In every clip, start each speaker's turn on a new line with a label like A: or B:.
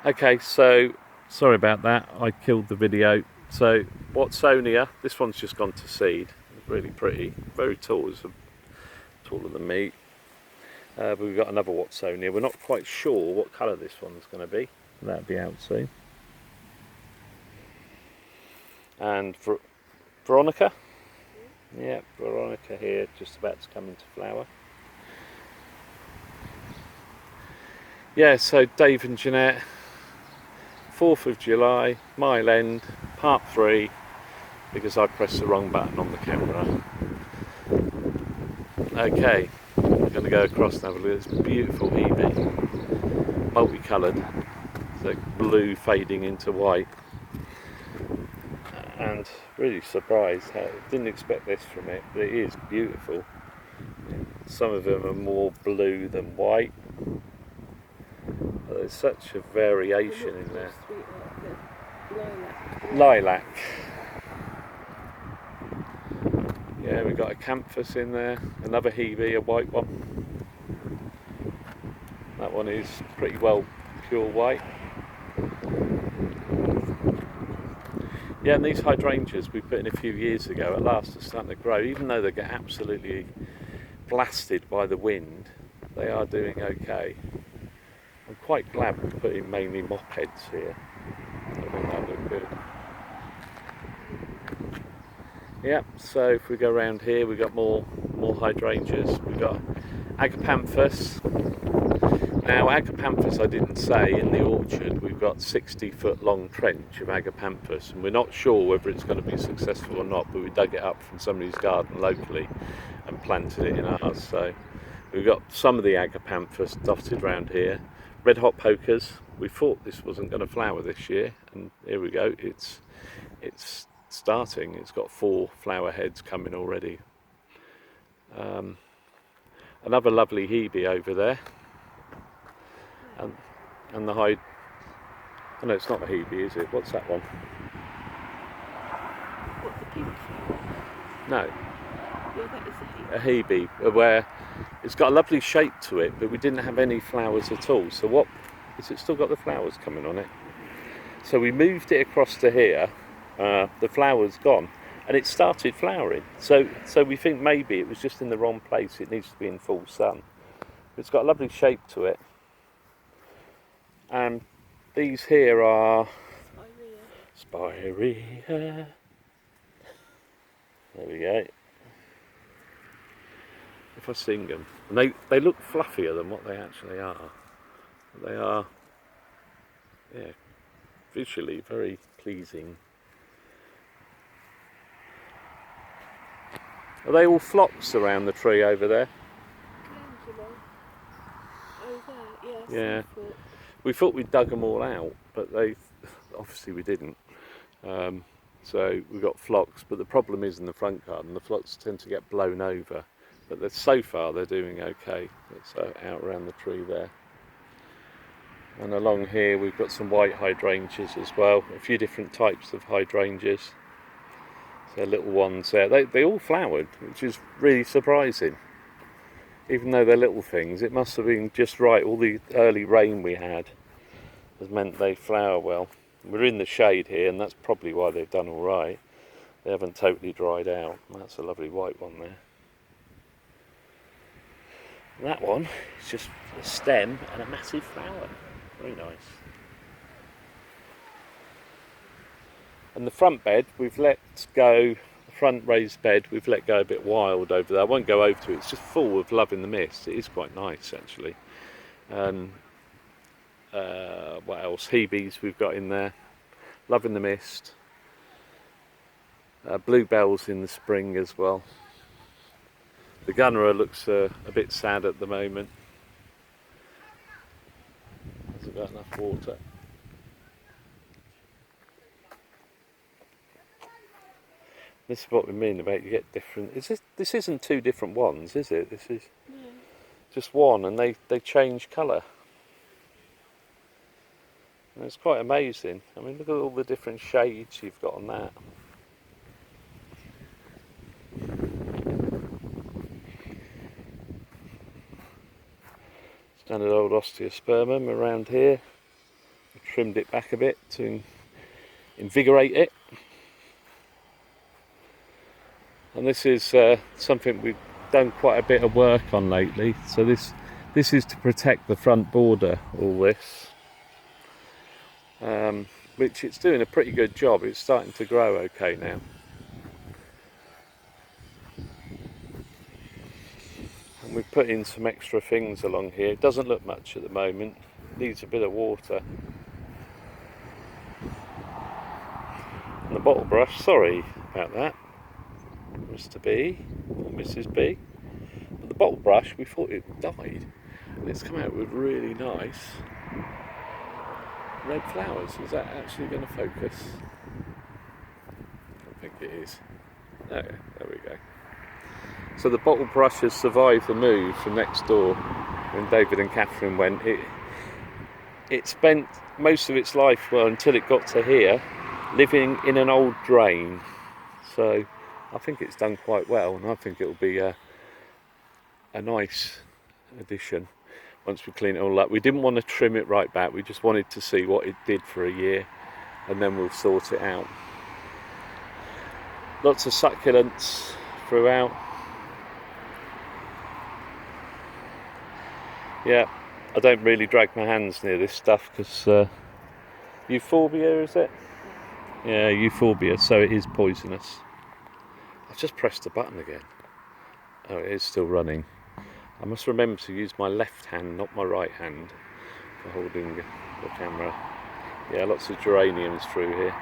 A: Okay, so sorry about that. I killed the video. So Watsonia, this one's just gone to seed. Really pretty, very tall. It's taller than me. But we've got another Watsonia. We're not quite sure what colour this one's going to be. That'll be out soon. And Veronica. Yeah, Veronica here, just about to come into flower. Yeah, so Dave and Jeanette, 4th of July, Mile End, part 3, because I pressed the wrong button on the camera. Okay, we're going to go across and have a look at this beautiful Hebe, multicoloured, it's like blue fading into white, and really surprised, didn't expect this from it, but it is beautiful. Some of them are more blue than white. There's such a variation in there. Lilac. Yeah, we've got a Canthus in there, another Hebe, a white one. That one is pretty well pure white. Yeah, and these hydrangeas we put in a few years ago, at last are starting to grow. Even though they get absolutely blasted by the wind, they are doing okay. I'm quite glad we're putting mainly mop heads here. I think that look good. Yeah, so if we go around here, we've got more hydrangeas. We've got Agapanthus. Now, Agapanthus, I didn't say, in the orchard, we've got 60-foot long trench of Agapanthus, and we're not sure whether it's going to be successful or not, but we dug it up from somebody's garden locally and planted it in ours. So we've got some of the Agapanthus dotted around here. Red hot pokers. We thought this wasn't going to flower this year, and here we go. It's starting. It's got 4 flower heads coming already. Another lovely Hebe over there, and the hide. Oh no, it's not a Hebe, is it? What's that one?
B: What, the pink flower?
A: No.
B: Yeah, that is a Hebe.
A: A Hebe, where it's got a lovely shape to it, but we didn't have any flowers at all. So what? Is it still got the flowers coming on it? So we moved it across to here. The flower's gone, and it started flowering. So we think maybe it was just in the wrong place. It needs to be in full sun. It's got a lovely shape to it. And these here are Spirea. There we go. If I sing them, and they look fluffier than what they actually are. They are, yeah, visually very pleasing. Are they all phlox around the tree over there?
B: Oh, there, yeah.
A: Yeah. We thought we'd dug them all out, but obviously we didn't. So we got phlox, but the problem is in the front garden, the phlox tend to get blown over. But so far they're doing okay. It's out around the tree there. And along here we've got some white hydrangeas as well. A few different types of hydrangeas. So little ones there. They all flowered, which is really surprising. Even though they're little things, it must have been just right. All the early rain we had has meant they flower well. We're in the shade here, and that's probably why they've done all right. They haven't totally dried out. That's a lovely white one there. And that one is just a stem and a massive flower. Very nice. And the front bed, we've let go, the front raised bed, we've let go a bit wild over there. I won't go over to it, it's just full of Love in the Mist. It is quite nice actually. And what else? Hebes we've got in there. Love in the Mist. Bluebells in the spring as well. The Gunnera looks a bit sad at the moment. Hasn't got enough water. This is what we mean about you get different. This isn't 2 different ones, is it? This is just one, and they change colour. And it's quite amazing. I mean, look at all the different shades you've got on that. Standard old osteospermum around here. trimmed it back a bit to invigorate it. And this is something we've done quite a bit of work on lately. So this is to protect the front border, all this, which it's doing a pretty good job. It's starting to grow okay now. And we've put in some extra things along here. It doesn't look much at the moment. It needs a bit of water. And the bottle brush, sorry about that, Mr. B or Mrs. B. But the bottle brush, we thought it died. And it's come out with really nice red flowers. Is that actually going to focus? I don't think it is. Oh, there we go. So the bottle brush has survived the move from next door when David and Catherine went. It spent most of its life, well, until it got to here, living in an old drain. So I think it's done quite well, and I think it'll be a nice addition once we clean it all up. We didn't want to trim it right back, we just wanted to see what it did for a year, and then we'll sort it out. Lots of succulents throughout. Yeah, I don't really drag my hands near this stuff because euphorbia, is it? Yeah, euphorbia, so it is poisonous. I've just pressed the button again. Oh, it is still running. I must remember to use my left hand, not my right hand, for holding the camera. Yeah, lots of geraniums through here.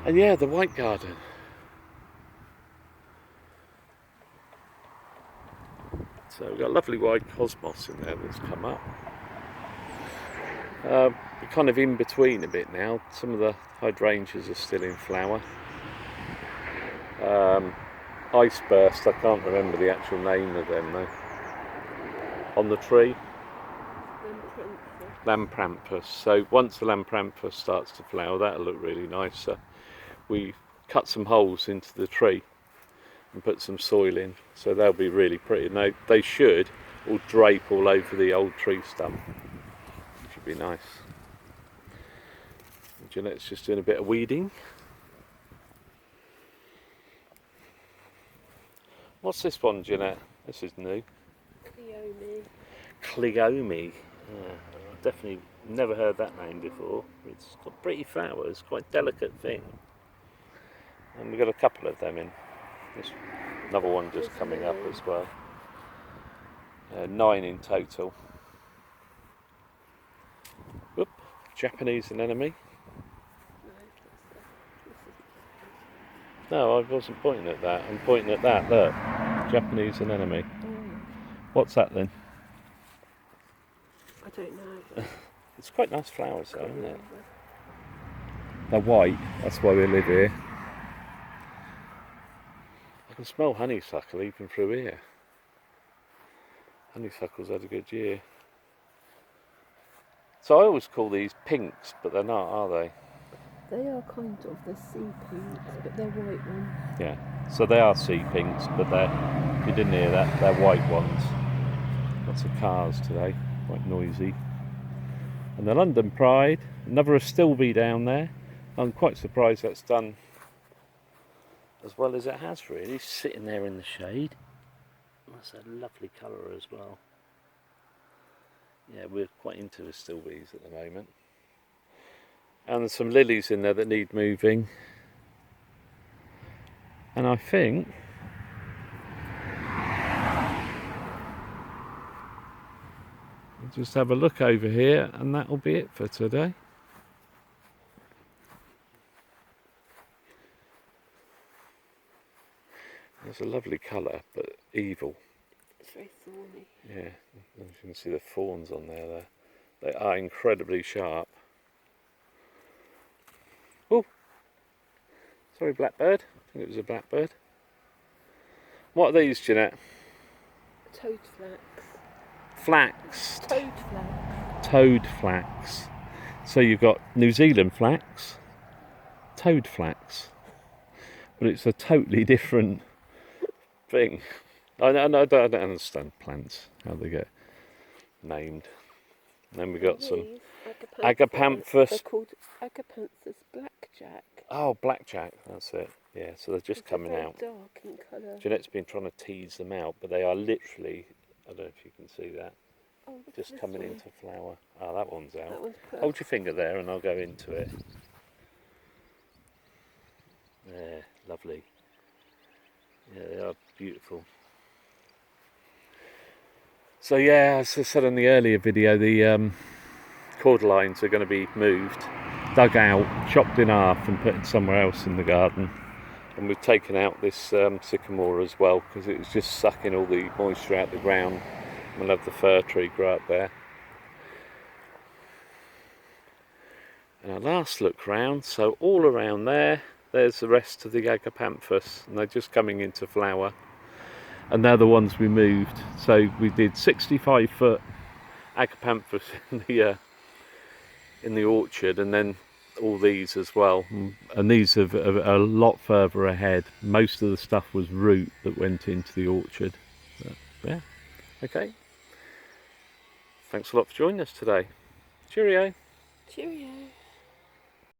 A: And yeah, the white garden. So we've got a lovely white cosmos in there that's come up. We're kind of in between a bit now. Some of the hydrangeas are still in flower. Ice burst, I can't remember the actual name of them though. On the tree. Lamprampus. So once the lamprampus starts to flower, that'll look really nice. So we cut some holes into the tree and put some soil in, so they'll be really pretty. And they should all drape all over the old tree stump, which would be nice. And Jeanette's just doing a bit of weeding. What's this one, Jeanette? This is new. Cleome. Yeah, I've definitely never heard that name before. It's got pretty flowers, quite delicate thing. And we've got a couple of them in. There's another one just coming up as well. 9 in total. Whoop, Japanese anemone. No, I wasn't pointing at that. I'm pointing at that. Look, Japanese anemone. What's that then?
B: I don't know.
A: It's quite nice flowers though, isn't it? They're white, that's why we live here. I can smell honeysuckle even through here. Honeysuckle's had a good year. So I always call these pinks, but they're not, are they?
B: They are kind of the sea pinks, but they're white ones.
A: Yeah, so they are sea pinks, but they're, if you didn't hear that, they're white ones. Lots of cars today, quite noisy. And the London Pride, another Astilbe down there. I'm quite surprised that's done as well as it has really, sitting there in the shade. That's a lovely colour as well. Yeah, we're quite into Astilbes at the moment. And there's some lilies in there that need moving. And I think we'll just have a look over here and that'll be it for today. It's a lovely colour, but evil.
B: It's very thorny.
A: Yeah, you can see the thorns on there. They are incredibly sharp. Oh, sorry, blackbird. I think it was a blackbird. What are these, Jeanette?
B: Toad flax.
A: Flax.
B: Toad flax.
A: Toad flax. So you've got New Zealand flax, toad flax, but it's a totally different thing. I don't understand plants, how they get named. And then we got some
B: These
A: agapanthus.
B: They're called agapanthus blackjack.
A: Oh, blackjack, that's it. Yeah, so they're just
B: They're
A: coming
B: very
A: out.
B: dark in colour.
A: Jeanette's been trying to tease them out, but they are literally, I don't know if you can see that,
B: Oh, look at
A: just
B: this
A: coming
B: one.
A: into flower. Oh, that one's out.
B: That one's purple.
A: Hold your finger there and I'll go into it. There, lovely. Yeah, they are beautiful. So yeah, as I said in the earlier video, the cordyline are going to be moved, dug out, chopped in half and put somewhere else in the garden. And we've taken out this sycamore as well because it was just sucking all the moisture out the ground. We'll have the fir tree grow up there. And our last look round, so all around there, there's the rest of the agapanthus, and they're just coming into flower. And they're the ones we moved. So we did 65-foot agapanthus in the orchard, and then all these as well. And these are a lot further ahead. Most of the stuff was root that went into the orchard. But, yeah, okay. Thanks a lot for joining us today. Cheerio.
B: Cheerio.